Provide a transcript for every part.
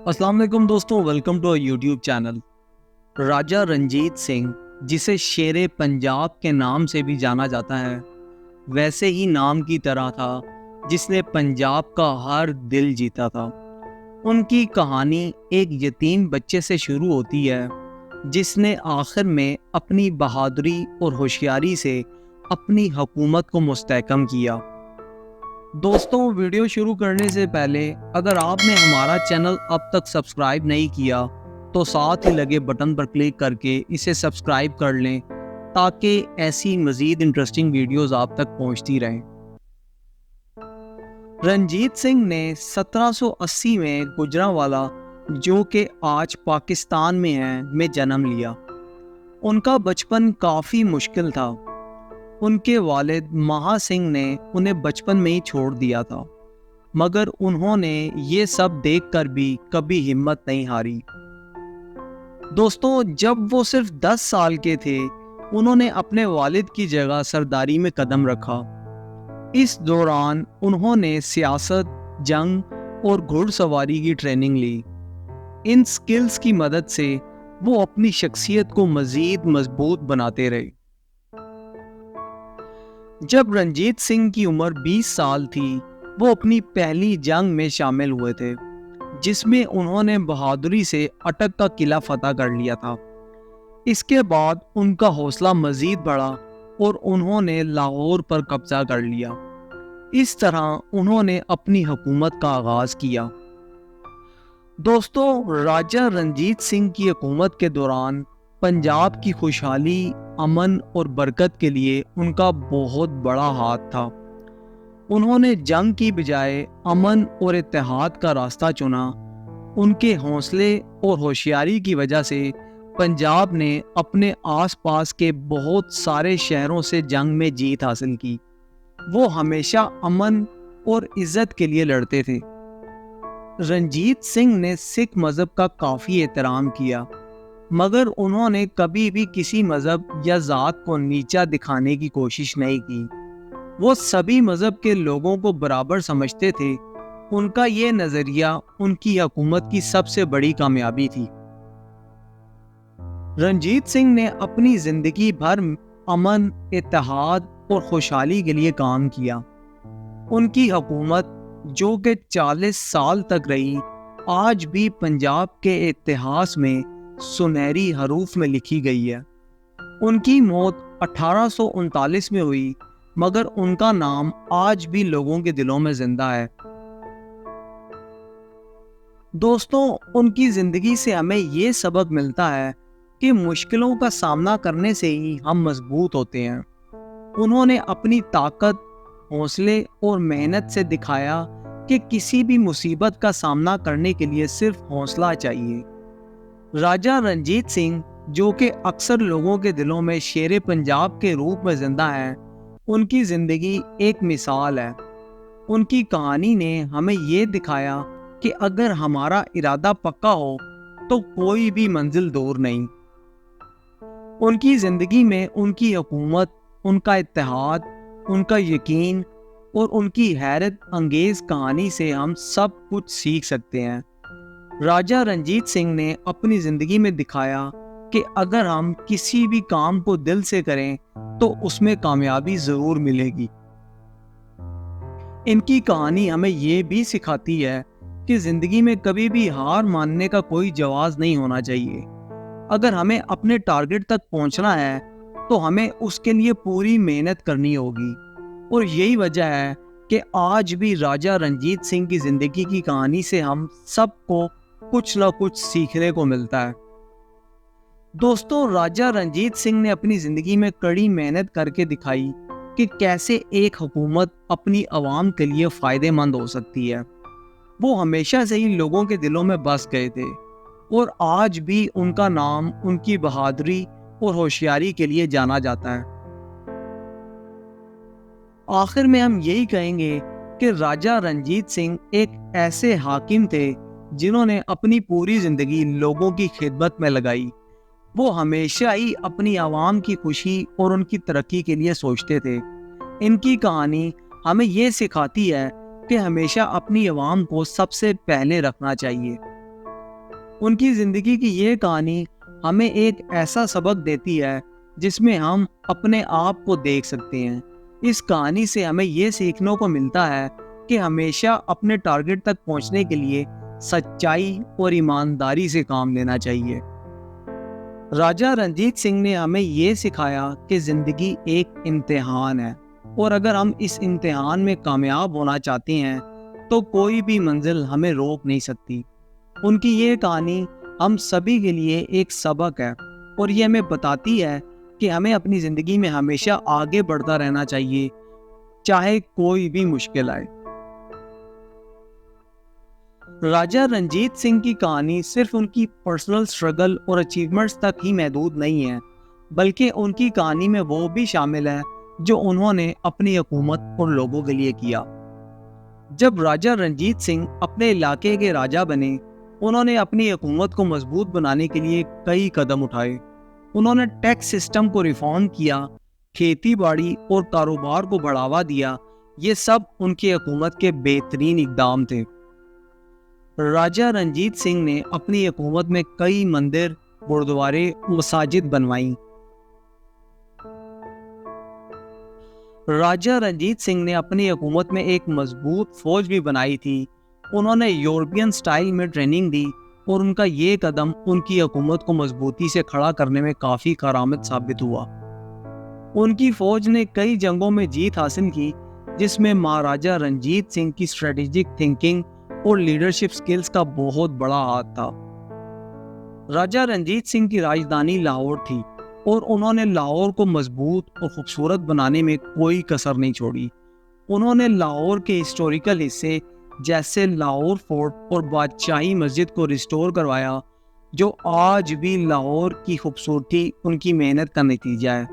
السلام علیکم دوستوں، ویلکم ٹو یوٹیوب چینل۔ راجہ رنجیت سنگھ، جسے شیر پنجاب کے نام سے بھی جانا جاتا ہے، ویسے ہی نام کی طرح تھا جس نے پنجاب کا ہر دل جیتا تھا۔ ان کی کہانی ایک یتیم بچے سے شروع ہوتی ہے جس نے آخر میں اپنی بہادری اور ہوشیاری سے اپنی حکومت کو مستحکم کیا۔ دوستوں، ویڈیو شروع کرنے سے پہلے اگر آپ نے ہمارا چینل اب تک سبسکرائب نہیں کیا تو ساتھ ہی لگے بٹن پر کلک کر کے اسے سبسکرائب کر لیں تاکہ ایسی مزید انٹرسٹنگ ویڈیوز آپ تک پہنچتی رہیں۔ رنجیت سنگھ نے 1780 میں گوجرانوالا، جو کہ آج پاکستان میں ہے، میں جنم لیا۔ ان کا بچپن کافی مشکل تھا۔ ان کے والد مہا سنگھ نے انہیں بچپن میں ہی چھوڑ دیا تھا، مگر انہوں نے یہ سب دیکھ کر بھی کبھی ہمت نہیں ہاری۔ دوستوں، جب وہ صرف 10 سال کے تھے، انہوں نے اپنے والد کی جگہ سرداری میں قدم رکھا۔ اس دوران انہوں نے سیاست، جنگ اور گھڑ سواری کی ٹریننگ لی۔ ان سکلز کی مدد سے وہ اپنی شخصیت کو مزید مضبوط بناتے رہے۔ جب رنجیت سنگھ کی عمر 20 سال تھی، وہ اپنی پہلی جنگ میں شامل ہوئے تھے، جس میں انہوں نے بہادری سے اٹک کا قلعہ فتح کر لیا تھا۔ اس کے بعد ان کا حوصلہ مزید بڑھا اور انہوں نے لاہور پر قبضہ کر لیا۔ اس طرح انہوں نے اپنی حکومت کا آغاز کیا۔ دوستوں، راجہ رنجیت سنگھ کی حکومت کے دوران پنجاب کی خوشحالی، امن اور برکت کے لیے ان کا بہت بڑا ہاتھ تھا۔ انہوں نے جنگ کی بجائے امن اور اتحاد کا راستہ چنا۔ ان کے حوصلے اور ہوشیاری کی وجہ سے پنجاب نے اپنے آس پاس کے بہت سارے شہروں سے جنگ میں جیت حاصل کی۔ وہ ہمیشہ امن اور عزت کے لیے لڑتے تھے۔ رنجیت سنگھ نے سکھ مذہب کا کافی احترام کیا، مگر انہوں نے کبھی بھی کسی مذہب یا ذات کو نیچا دکھانے کی کوشش نہیں کی۔ وہ سبھی مذہب کے لوگوں کو برابر سمجھتے تھے۔ ان کا یہ نظریہ ان کی حکومت کی سب سے بڑی کامیابی تھی۔ رنجیت سنگھ نے اپنی زندگی بھر امن، اتحاد اور خوشحالی کے لیے کام کیا۔ ان کی حکومت، جو کہ 40 سال تک رہی، آج بھی پنجاب کے اتہاس میں سنہری حروف میں لکھی گئی ہے۔ ان کی موت 1839 میں ہوئی، مگر ان کا نام آج بھی لوگوں کے دلوں میں زندہ ہے۔ دوستوں، ان کی زندگی سے ہمیں یہ سبق ملتا ہے کہ مشکلوں کا سامنا کرنے سے ہی ہم مضبوط ہوتے ہیں۔ انہوں نے اپنی طاقت، حوصلے اور محنت سے دکھایا کہ کسی بھی مصیبت کا سامنا کرنے کے لیے صرف حوصلہ چاہیے۔ راجہ رنجیت سنگھ، جو کہ اکثر لوگوں کے دلوں میں شیر پنجاب کے روپ میں زندہ ہے، ان کی زندگی ایک مثال ہے۔ ان کی کہانی نے ہمیں یہ دکھایا کہ اگر ہمارا ارادہ پکا ہو تو کوئی بھی منزل دور نہیں۔ ان کی زندگی میں ان کی حکومت، ان کا اتحاد، ان کا یقین اور ان کی حیرت انگیز کہانی سے ہم سب کچھ سیکھ سکتے ہیں۔ راجہ رنجیت سنگھ نے اپنی زندگی میں دکھایا کہ اگر ہم کسی بھی کام کو دل سے کریں تو اس میں کامیابی ضرور ملے گی۔ ان کی کہانی ہمیں یہ بھی سکھاتی ہے کہ زندگی میں کبھی بھی ہار ماننے کا کوئی جواز نہیں ہونا چاہیے۔ اگر ہمیں اپنے ٹارگٹ تک پہنچنا ہے تو ہمیں اس کے لیے پوری محنت کرنی ہوگی، اور یہی وجہ ہے کہ آج بھی راجہ رنجیت سنگھ کی زندگی کی کہانی سے ہم سب کو کچھ نہ کچھ سیکھنے کو ملتا ہے۔ دوستوں، راجہ رنجیت سنگھ نے اپنی زندگی میں کڑی محنت کر کے دکھائی کہ کیسے ایک حکومت اپنی عوام کے لیے فائدہ مند ہو سکتی ہے۔ وہ ہمیشہ سے ہی لوگوں کے دلوں میں بس گئے تھے، اور آج بھی ان کا نام ان کی بہادری اور ہوشیاری کے لیے جانا جاتا ہے۔ آخر میں ہم یہی کہیں گے کہ راجہ رنجیت سنگھ ایک ایسے حاکم تھے جنہوں نے اپنی پوری زندگی لوگوں کی خدمت میں لگائی۔ وہ ہمیشہ ہی اپنی عوام کی خوشی اور ان کی ترقی کے لیے سوچتے تھے۔ ان کی کہانی ہمیں یہ سکھاتی ہے کہ ہمیشہ اپنی عوام کو سب سے پہلے رکھنا چاہیے۔ ان کی زندگی کی یہ کہانی ہمیں ایک ایسا سبق دیتی ہے جس میں ہم اپنے آپ کو دیکھ سکتے ہیں۔ اس کہانی سے ہمیں یہ سیکھنے کو ملتا ہے کہ ہمیشہ اپنے ٹارگٹ تک پہنچنے کے لیے سچائی اور ایمانداری سے کام لینا چاہیے۔ راجہ رنجیت سنگھ نے ہمیں یہ سکھایا کہ زندگی ایک امتحان ہے، اور اگر ہم اس امتحان میں کامیاب ہونا چاہتے ہیں تو کوئی بھی منزل ہمیں روک نہیں سکتی۔ ان کی یہ کہانی ہم سبھی کے لیے ایک سبق ہے، اور یہ ہمیں بتاتی ہے کہ ہمیں اپنی زندگی میں ہمیشہ آگے بڑھتا رہنا چاہیے، چاہے کوئی بھی مشکل آئے۔ راجہ رنجیت سنگھ کی کہانی صرف ان کی پرسنل سٹرگل اور اچیومنٹس تک ہی محدود نہیں ہے، بلکہ ان کی کہانی میں وہ بھی شامل ہے جو انہوں نے اپنی حکومت اور لوگوں کے لیے کیا۔ جب راجہ رنجیت سنگھ اپنے علاقے کے راجہ بنے، انہوں نے اپنی حکومت کو مضبوط بنانے کے لیے کئی قدم اٹھائے۔ انہوں نے ٹیکس سسٹم کو ریفارم کیا، کھیتی باڑی اور کاروبار کو بڑھاوا دیا۔ یہ سب ان کی حکومت کے بہترین اقدام تھے۔ راجہ رنجیت سنگھ نے اپنی حکومت میں کئی مندر، گردوارے، مساجد بنوائیں۔ راجہ رنجیت سنگھ نے اپنی حکومت میں ایک مضبوط فوج بھی بنائی تھی۔ انہوں نے یورپین سٹائل میں ٹریننگ دی، اور ان کا یہ قدم ان کی حکومت کو مضبوطی سے کھڑا کرنے میں کافی کارآمد ثابت ہوا۔ ان کی فوج نے کئی جنگوں میں جیت حاصل کی، جس میں مہاراجہ رنجیت سنگھ کی اسٹریٹجک تھنکنگ اور لیڈرشپ سکلز کا بہت بڑا ہاتھ تھا۔ راجہ رنجیت سنگھ کی راجدھانی لاہور تھی، اور انہوں نے لاہور کو مضبوط اور خوبصورت بنانے میں کوئی کسر نہیں چھوڑی۔ انہوں نے لاہور کے ہسٹوریکل حصے جیسے لاہور فورٹ اور بادشاہی مسجد کو ریسٹور کروایا، جو آج بھی لاہور کی خوبصورتی ان کی محنت کا نتیجہ ہے۔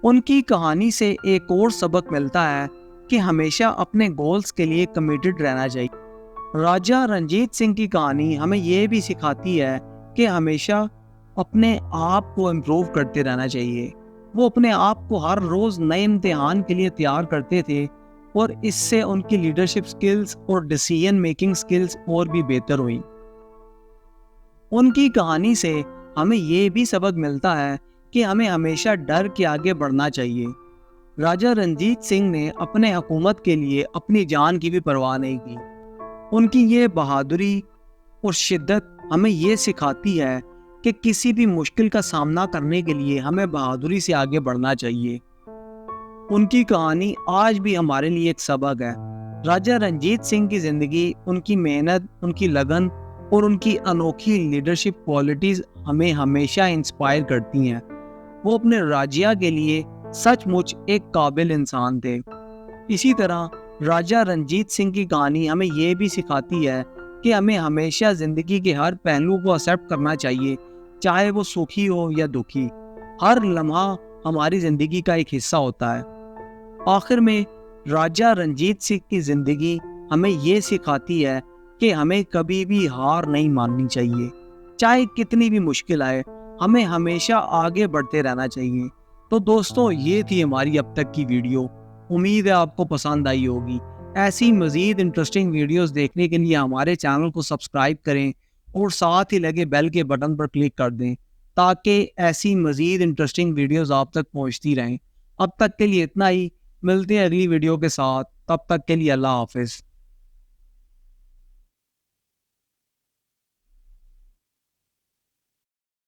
ان کی کہانی سے ایک اور سبق ملتا ہے کہ ہمیشہ اپنے گولز کے لیے کمیٹڈ رہنا چاہیے۔ راجہ رنجیت سنگھ کی کہانی ہمیں یہ بھی سکھاتی ہے کہ ہمیشہ اپنے آپ کو امپروو کرتے رہنا چاہیے۔ وہ اپنے آپ کو ہر روز نئے امتحان کے لیے تیار کرتے تھے، اور اس سے ان کی لیڈرشپ سکلز اور ڈیسیژن میکنگ سکلز اور بھی بہتر ہوئیں۔ ان کی کہانی سے ہمیں یہ بھی سبق ملتا ہے کہ ہمیں ہمیشہ ڈر کے آگے بڑھنا چاہیے۔ راجہ رنجیت سنگھ نے اپنے حکومت کے لیے اپنی جان کی بھی پرواہ نہیں کی۔ ان کی یہ بہادری اور شدت ہمیں یہ سکھاتی ہے کہ کسی بھی مشکل کا سامنا کرنے کے لیے ہمیں بہادری سے آگے بڑھنا چاہیے۔ ان کی کہانی آج بھی ہمارے لیے ایک سبق ہے۔ راجہ رنجیت سنگھ کی زندگی، ان کی محنت، ان کی لگن اور ان کی انوکھی لیڈرشپ کوالٹیز ہمیں ہمیشہ انسپائر کرتی ہیں۔ وہ اپنے راجیہ کے لیے سچ مچ ایک قابل انسان تھے۔ اسی طرح راجہ رنجیت سنگھ کی کہانی ہمیں یہ بھی سکھاتی ہے کہ ہمیں ہمیشہ زندگی کے ہر پہلو کو ایکسیپٹ کرنا چاہیے، چاہے وہ سکھی ہو یا دکھی۔ ہر لمحہ ہماری زندگی کا ایک حصہ ہوتا ہے۔ آخر میں راجہ رنجیت سنگھ کی زندگی ہمیں یہ سکھاتی ہے کہ ہمیں کبھی بھی ہار نہیں ماننی چاہیے، چاہے کتنی بھی مشکل آئے، ہمیں ہمیشہ آگے بڑھتے رہنا چاہیے۔ تو دوستوں، یہ تھی ہماری اب تک کی ویڈیو۔ امید ہے آپ کو پسند آئی ہوگی۔ ایسی مزید انٹرسٹنگ ویڈیوز دیکھنے کے لیے ہمارے چینل کو سبسکرائب کریں، اور ساتھ ہی لگے بیل کے بٹن پر کلک کر دیں تاکہ ایسی مزید انٹرسٹنگ ویڈیوز آپ تک پہنچتی رہیں۔ اب تک کے لیے اتنا ہی، ملتے ہیں اگلی ویڈیو کے ساتھ، تب تک کے لیے اللہ حافظ۔